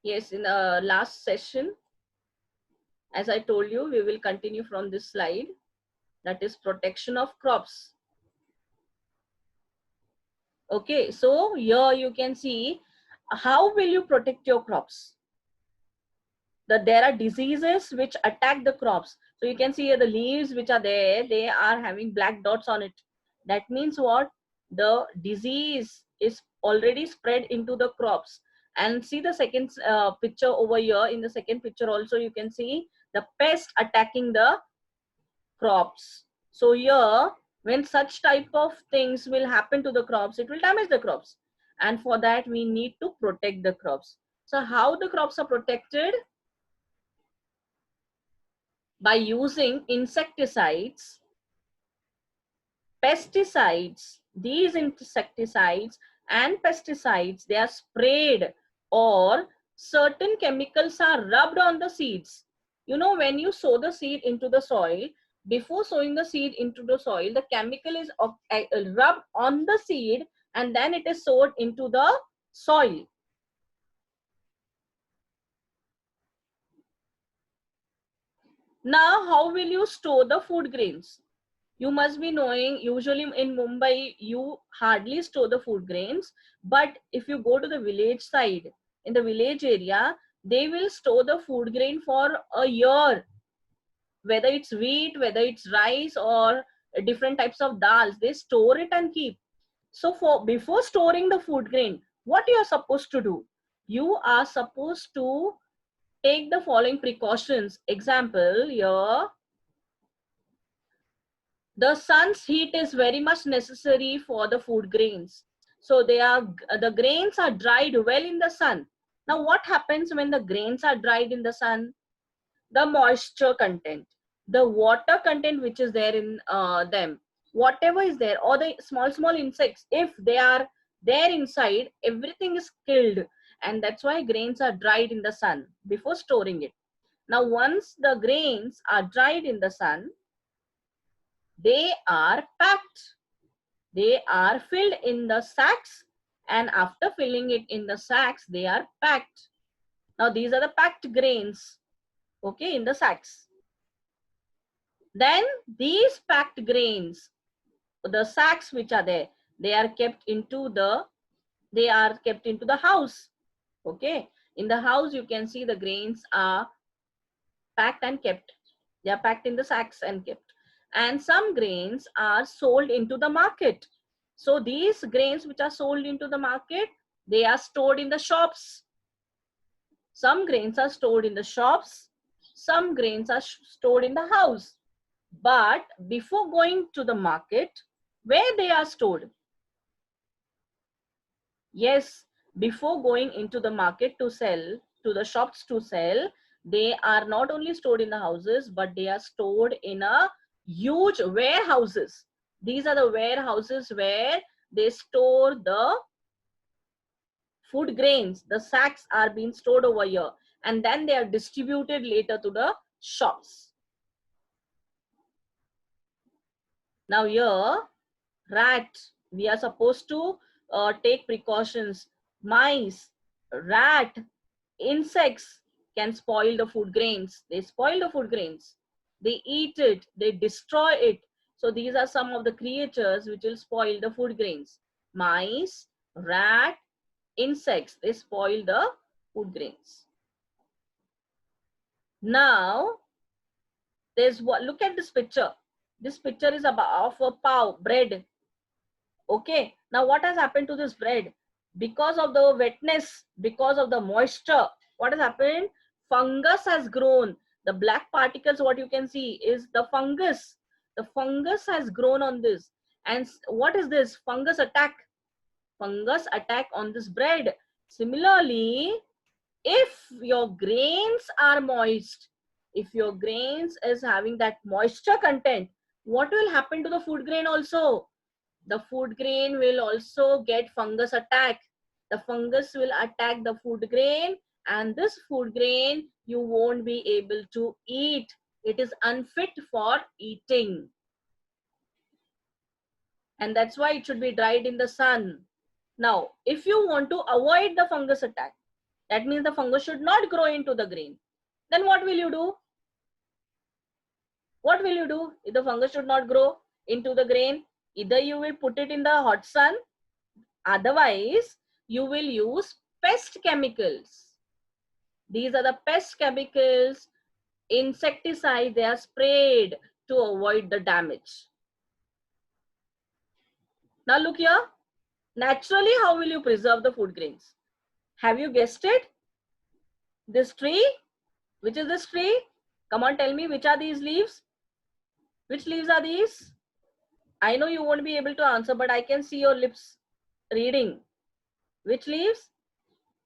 Yes, in the last session, as I told you, we will continue from this slide, that is protection of crops. Okay, so here you can see how will you protect your crops. That there are diseases which attack the crops. So you can see here the leaves which are there, they are having black dots on it. That means what? The disease is already spread into the crops. And see the second picture over here. In the second picture also you can see the pest attacking the crops. So here, when such type of things will happen to the crops, it will damage the crops. And for that, we need to protect the crops. So how the crops are protected? By using insecticides, pesticides. These insecticides and pesticides, they are sprayed, or certain chemicals are rubbed on the seeds. You know, when you sow the seed into the soil, before sowing the seed into the soil, the chemical is rubbed on the seed, and then it is sowed into the soil. Now, how will you store the food grains? You must be knowing, usually in Mumbai, you hardly store the food grains. But if you go to the village side, in the village area, they will store the food grain for a year. Whether it's wheat, whether it's rice, or different types of dals, they store it and keep. So before storing the food grain, what you are supposed to do? You are supposed to take the following precautions. Example, here, the sun's heat is very much necessary for the food grains. So the grains are dried well in the sun. Now what happens when the grains are dried in the sun? The moisture content, the water content which is there in them, whatever is there, or the small insects, if they are there inside, everything is killed. And that's why grains are dried in the sun before storing it. Now once the grains are dried in the sun, they are packed. They are filled in the sacks, and after filling it in the sacks, they are packed. Now these are the packed grains, okay, in the sacks. Then these packed grains, the sacks which are there, they are kept into the house. Okay, in the house you can see the grains are packed and kept. They are packed in the sacks and kept. And some grains are sold into the market. So these grains which are sold into the market, they are stored in the shops. Some grains are stored in the shops. Some grains are stored in the house. But before going to the market, where they are stored? Yes, before going into the market to sell, to the shops to sell, they are not only stored in the houses, but they are stored in a huge warehouses. These are the warehouses where they store the food grains. The sacks are being stored over here, and then they are distributed later to the shops. Now here, rat, we are supposed to take precautions. Mice, rat, insects can spoil the food grains. They spoil the food grains. They eat it, they destroy it. So these are some of the creatures which will spoil the food grains. Mice, rat, insects, they spoil the food grains. Now, there's what, look at this picture. This picture is about of a pav, bread. Okay, now what has happened to this bread? Because of the wetness, because of the moisture, what has happened? Fungus has grown. The black particles, what you can see is the fungus. The fungus has grown on this. And what is this? Fungus attack. Fungus attack on this bread. Similarly, if your grains are moist, if your grains is having that moisture content, what will happen to the food grain also? The food grain will also get fungus attack. The fungus will attack the food grain, and this food grain you won't be able to eat. It is unfit for eating. And that's why it should be dried in the sun. Now, if you want to avoid the fungus attack, That means the fungus should not grow into the grain. Then what will you do? What will you do if the fungus should not grow into the grain? Either you will put it in the hot sun, otherwise you will use pest chemicals. These are the pest chemicals, insecticide, they are sprayed to avoid the damage. Now look here, naturally how will you preserve the food grains? Have you guessed it? This tree, which is this tree? Come on, tell me, which are these leaves? Which leaves are these? I know you won't be able to answer, but I can see your lips reading. Which leaves?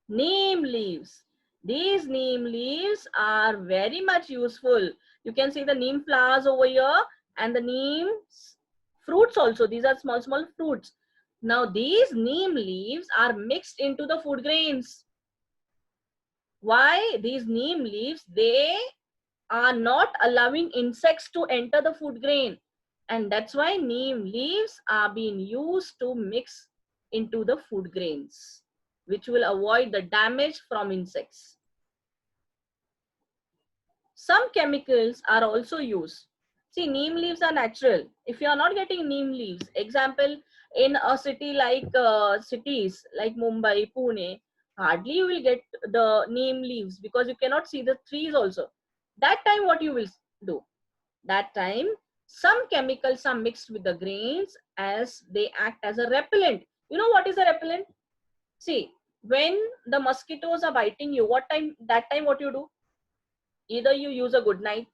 Neem leaves. These neem leaves are very much useful. You can see the neem flowers over here and the neem fruits also. These are small, small fruits. Now these neem leaves are mixed into the food grains. Why? These neem leaves, they are not allowing insects to enter the food grain. And that's why neem leaves are being used to mix into the food grains, which will avoid the damage from insects. Some chemicals are also used. See, neem leaves are natural. If you are not getting neem leaves, example, in a city like cities like Mumbai, Pune, hardly you will get the neem leaves because you cannot see the trees also. That time what you will do? That time some chemicals are mixed with the grains as they act as a repellent. You know what is a repellent? See, when the mosquitoes are biting you, that time what you do? Either you use a good night,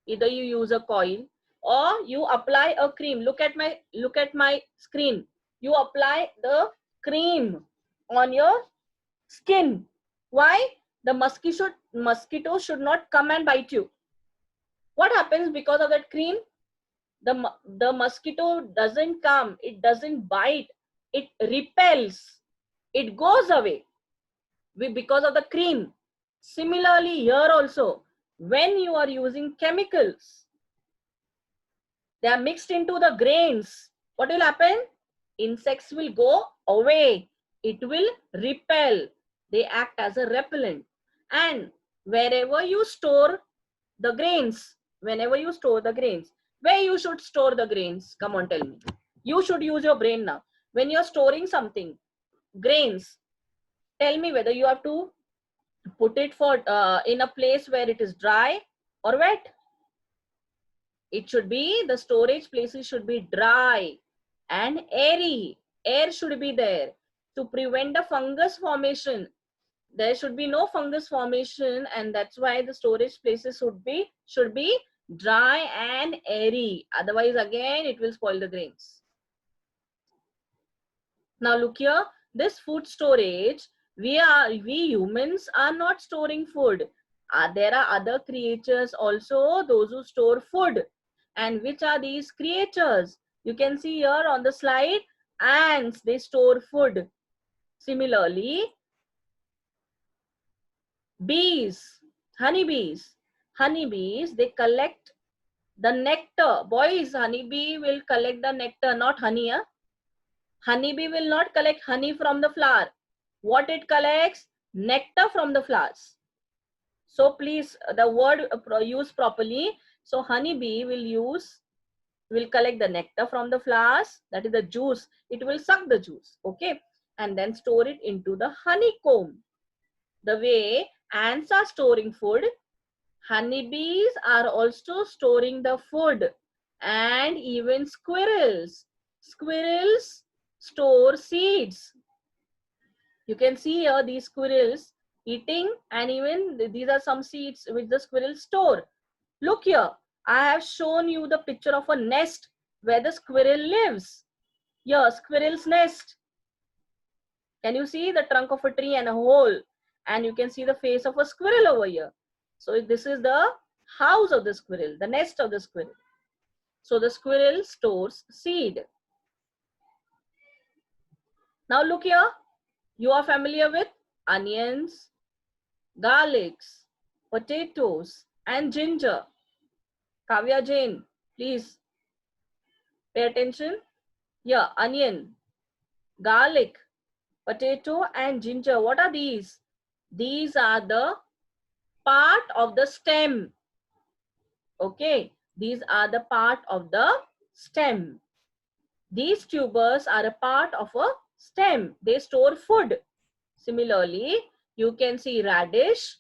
either you use a coil, or you apply a cream. Look at my screen. You apply the cream on your skin. Why? The mosquito should not come and bite you. What happens because of that cream? The mosquito doesn't come, it doesn't bite, it repels, it goes away because of the cream. Similarly here also, when you are using chemicals, they are mixed into the grains, what will happen? Insects will go away, it will repel, they act as a repellent. And wherever you store the grains, whenever you store the grains, where you should store the grains? Come on, tell me. You should use your brain now. When you're storing something, grains, tell me whether you have to put it for in a place where it is dry or wet. It should be, the storage places should be dry and airy. Air should be there to prevent the fungus formation. There should be no fungus formation, and that's why the storage places should be dry and airy. Otherwise, again, it will spoil the grains. Now look here, this food storage, we humans are not storing food. There are other creatures also, those who store food. And which are these creatures? You can see here on the slide, ants, they store food. Similarly, bees, honeybees, they collect the nectar. Boys, honeybee will collect the nectar, not honey. Huh? Honeybee will not collect honey from the flower. What it collects? Nectar from the flowers. So please, the word use properly. So honeybee will collect the nectar from the flowers, that is the juice. It will suck the juice, okay, and then store it into the honeycomb. The way ants are storing food, honeybees are also storing the food. And even squirrels store seeds. You can see here these squirrels eating, and even these are some seeds which the squirrels store. Look here, I have shown you the picture of a nest where the squirrel lives. Here, squirrel's nest. Can you see the trunk of a tree and a hole? And you can see the face of a squirrel over here. So this is the house of the squirrel, the nest of the squirrel. So the squirrel stores seed. Now look here, you are familiar with onions, garlics, potatoes, and ginger. Kavya Jain, please pay attention. Here, onion, garlic, potato, and ginger. What are these? These are the part of the stem. Okay, these are the part of the stem. These tubers are a part of a stem. They store food. Similarly, you can see radish,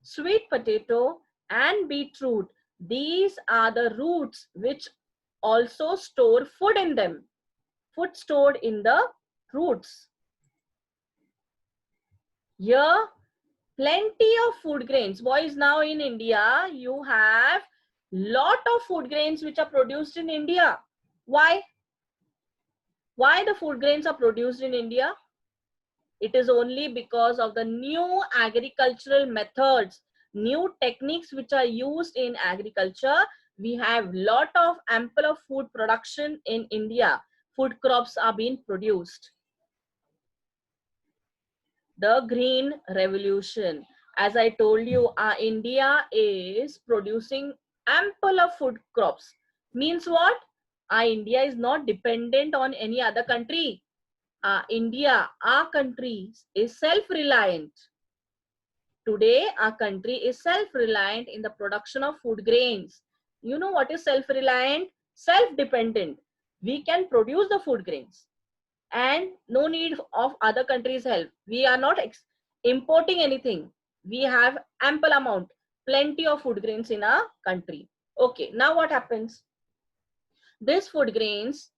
sweet potato, and beetroot. These are the roots which also store food in them. Food stored in the roots. Here, plenty of food grains. Boys, now in India, you have lot of food grains which are produced in India. Why? Why the food grains are produced in India? It is only because of the new agricultural methods, new techniques which are used in agriculture. We have lot of ample of food production in India. Food crops are being produced. The Green Revolution. As I told you, India is producing ample of food crops. Means what? India is not dependent on any other country. India, our country, is self-reliant. Today, our country is self-reliant in the production of food grains. You know what is self-reliant? Self-dependent. We can produce the food grains and no need of other countries' help. We are not importing anything. We have ample amount, plenty of food grains in our country. Okay, now what happens? This food grains,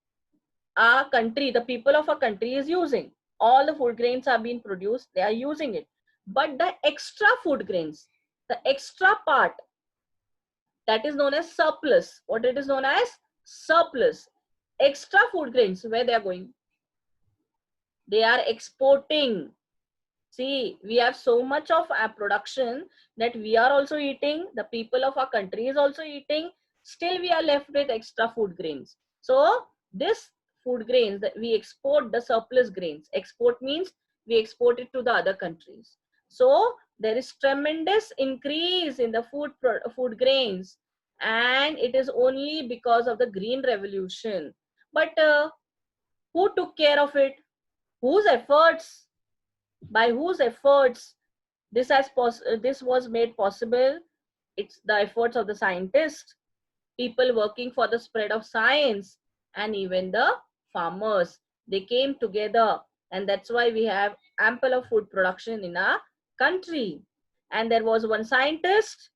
our country, the people of our country is using. All the food grains are being produced, they are using it. But the extra food grains, the extra part, that is known as surplus. What it is known as? Surplus. Extra food grains, where they are going? They are exporting. See, we have so much of our production that we are also eating, the people of our country is also eating, still we are left with extra food grains. So this food grains that we export, the surplus grains, export means we export it to the other countries. So there is tremendous increase in the food grains, and it is only because of the Green Revolution. But who took care of it? Whose efforts? By whose efforts this was made possible? It's the efforts of the scientists, people working for the spread of science, and even the farmers. They came together, and that's why we have ample of food production in our country. And there was one scientist,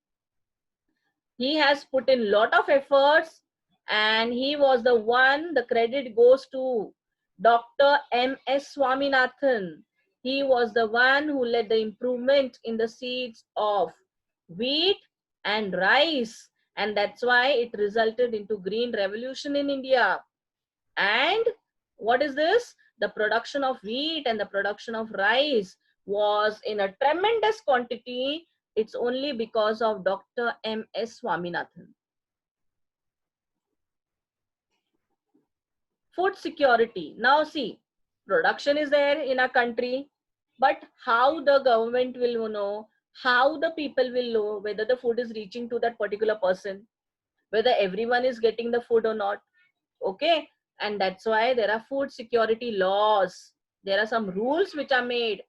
he has put in lot of efforts, and he was the one, the credit goes to Dr. M.S. Swaminathan. He was the one who led the improvement in the seeds of wheat and rice, and that's why it resulted into Green Revolution in India. And what is this? The production of wheat and the production of rice was in a tremendous quantity. It's only because of Dr. M.S. Swaminathan. Food security. Now see, production is there in our country, but how the government will know, how the people will know whether the food is reaching to that particular person, whether everyone is getting the food or not. Okay, and that's why there are food security laws. There are some rules which are made.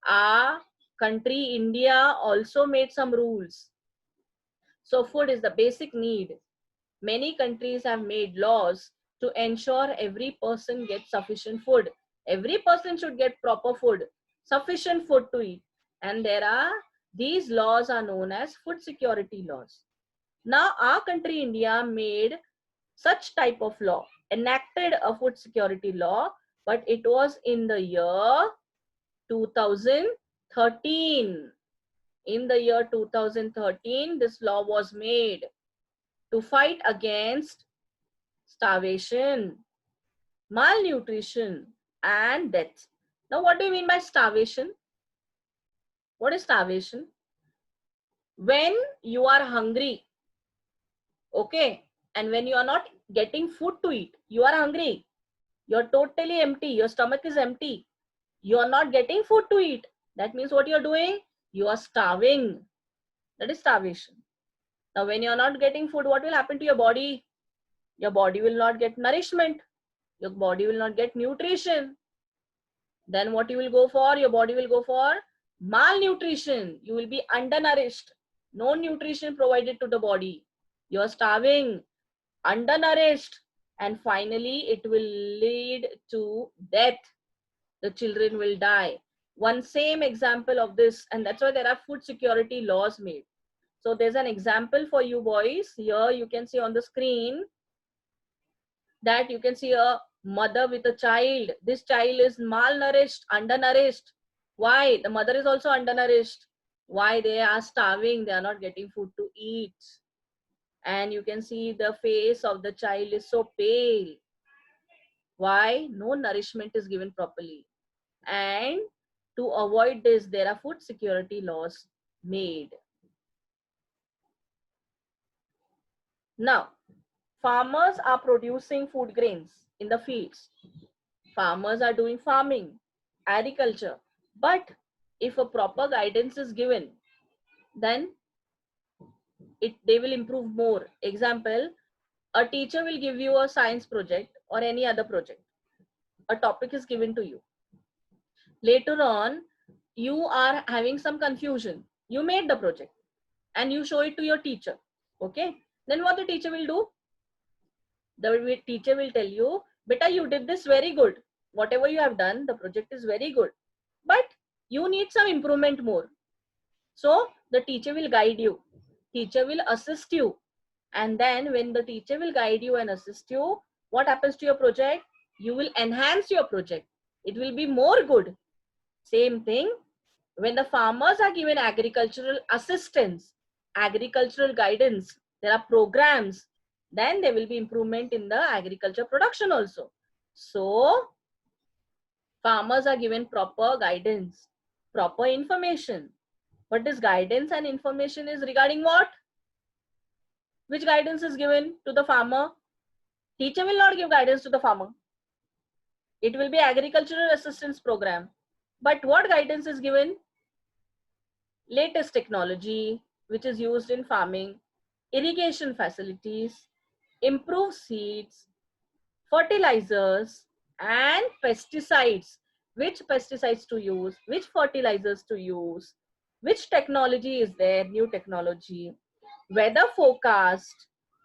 Our country, India, also made some rules. So food is the basic need. Many countries have made laws to ensure every person gets sufficient food. Every person should get proper food, sufficient food to eat. And these laws are known as food security laws. Now our country, India, made such type of law, enacted a food security law, but it was in the year 2013. In the year 2013, this law was made to fight against starvation, malnutrition, and death. Now, what do you mean by starvation? What is starvation? When you are hungry, okay, and when you are not getting food to eat, you are hungry, you're totally empty, your stomach is empty, you are not getting food to eat. That means what you're doing? You are starving. That is starvation. Now, when you're not getting food, what will happen to your body? Your body will not get nourishment. Your body will not get nutrition. Then what you will go for? Your body will go for Malnutrition, you will be undernourished, no nutrition provided to the body, you are starving, undernourished, and finally it will lead to death. The children will die. One same example of this, and that's why there are food security laws made. So there's an example for you boys. Here you can see on the screen that you can see a mother with a child. This child is malnourished, undernourished. Why? The mother is also undernourished. Why? They are starving, they are not getting food to eat. And you can see the face of the child is so pale. Why? No nourishment is given properly. And to avoid this, there are food security laws made. Now, farmers are producing food grains in the fields. Farmers are doing farming, agriculture. But if a proper guidance is given, then they will improve more. Example, a teacher will give you a science project or any other project. A topic is given to you. Later on, you are having some confusion. You made the project and you show it to your teacher. Okay. Then what the teacher will do? The teacher will tell you, beta, you did this very good. Whatever you have done, the project is very good. But you need some improvement more. So the teacher will guide you. Teacher will assist you. And then when the teacher will guide you and assist you, what happens to your project? You will enhance your project. It will be more good. Same thing, when the farmers are given agricultural assistance, agricultural guidance, there are programs, then there will be improvement in the agriculture production also. So farmers are given proper guidance, proper information. But this guidance and information is regarding what? Which guidance is given to the farmer? Teacher will not give guidance to the farmer. It will be agricultural assistance program. But what guidance is given? Latest technology which is used in farming, irrigation facilities, improved seeds, fertilizers and pesticides. Which pesticides to use, which fertilizers to use, which technology is there, new technology, weather forecast,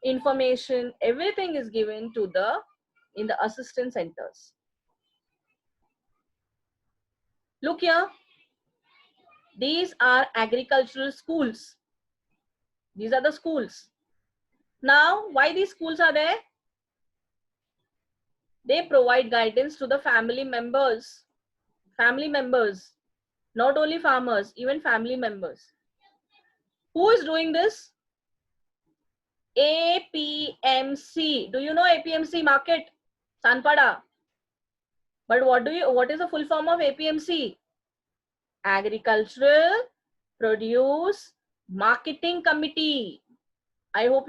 information, everything is given to in the assistance centers. Look here, these are agricultural schools. These are the schools. Now, why these schools are there? They provide guidance to the family members. Family members, not only farmers, even family members. Who is doing this? APMC. Do you know APMC market? Sanpada. But what is the full form of APMC? Agricultural Produce Marketing Committee. I hope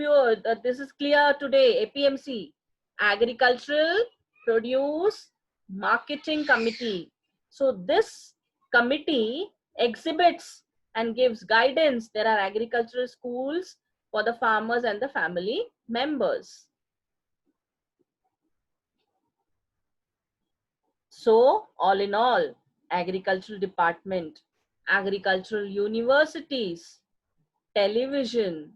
this is clear today. APMC, Agricultural Produce Marketing Committee. So this committee exhibits and gives guidance. There are agricultural schools for the farmers and the family members. So all in all, agricultural department, agricultural universities, television,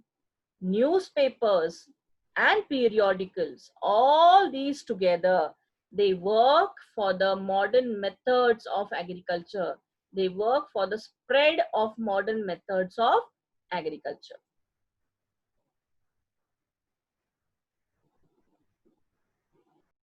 newspapers and periodicals, all these together, they work for the modern methods of agriculture. They work for the spread of modern methods of agriculture.